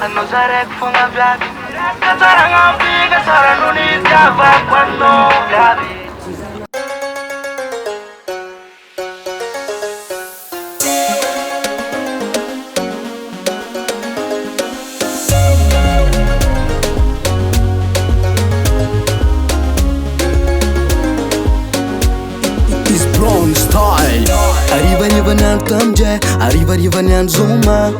Anusare kufunga vyabi Kasara ngambi, kasara nuni Java kwano vyabi It's Brown style. Arriva n'ankamje, arriva n'anzuma.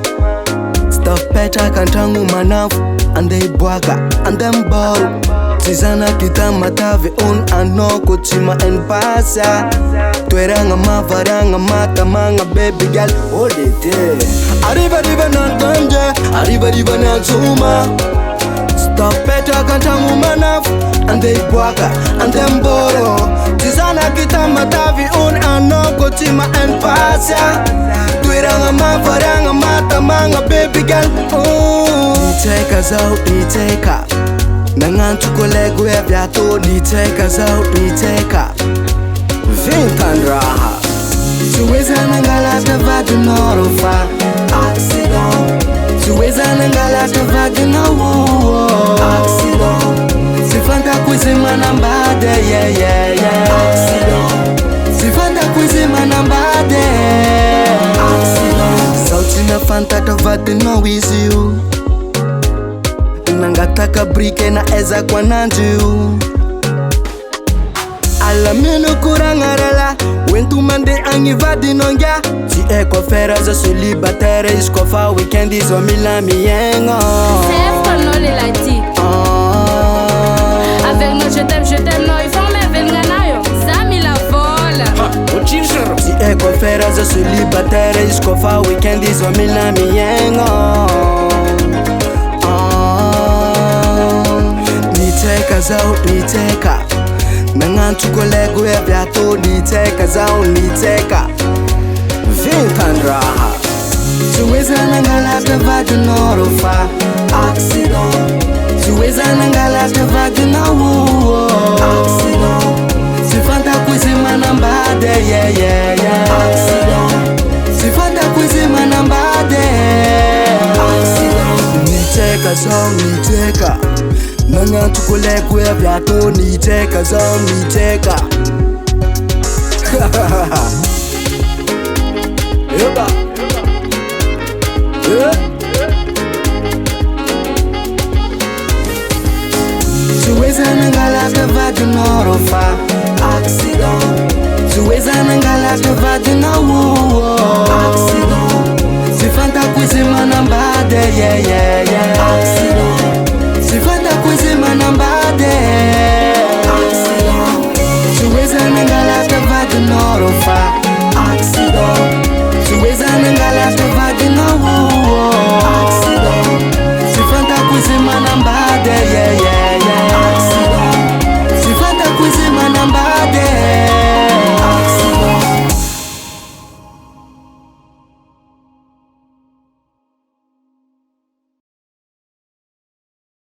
Stuff petraka antrango manafo, andeha hiboaka, andeha mibaro. Zizana kita matavy on anoko tsy maheno pasa. Toeragna mavaragna matamagna baby girl holiday. Arriva n'ankamje, arriva n'anzuma. Stuff petraka antrango manafo, andeha hiboaka, andeha mibaro. Zizana kita matavy on anoko tsy maheno pasa. Toeragna mavaragna matamagna baby girl Niteka zao niteka Nagnantso kolego hoe avy atô Niteka zao niteka Vintan-draha Tsy hoe za nangalatra vadinao fa accident Tsy hoe za nangalatra vadinao accident Tsy fantako izy manambady accident Tsy fantako izy manambady Sao tsy nafantatra vadinao izy io Nangataka brike na ezako ananjy io Alamino koragna rala Hoento mandeha agny vadinao ngia Tsy haiko affaire aza célibataire Izy koa fa weekend izy mila miaigna C'est pas les lati Avec nous je t'aime non il faut me venir nayo Zami la vola Tsy haiko affaire aza célibataire Izy koa fa weekend izy mila miaigna Niteka zao niteka Nagnantso kolego hoe avy atô Niteka zao niteka Vintan-draha Tsy hoe za nangalatra vadinao fa accident Tsy hoe za nangalatra vadinao accident Tsy fantako izy manambady accident Tsy fantako izy manambady accident Niteka zao niteka Nagnantso kolego hoe avy atô Niteka zao niteka Eba Tsy hoe za nangalatra vadinao fa accident Tsy hoe za nangalatra vadinao accident Tsy fantako izy manambady accident Tsy fantako izy manambady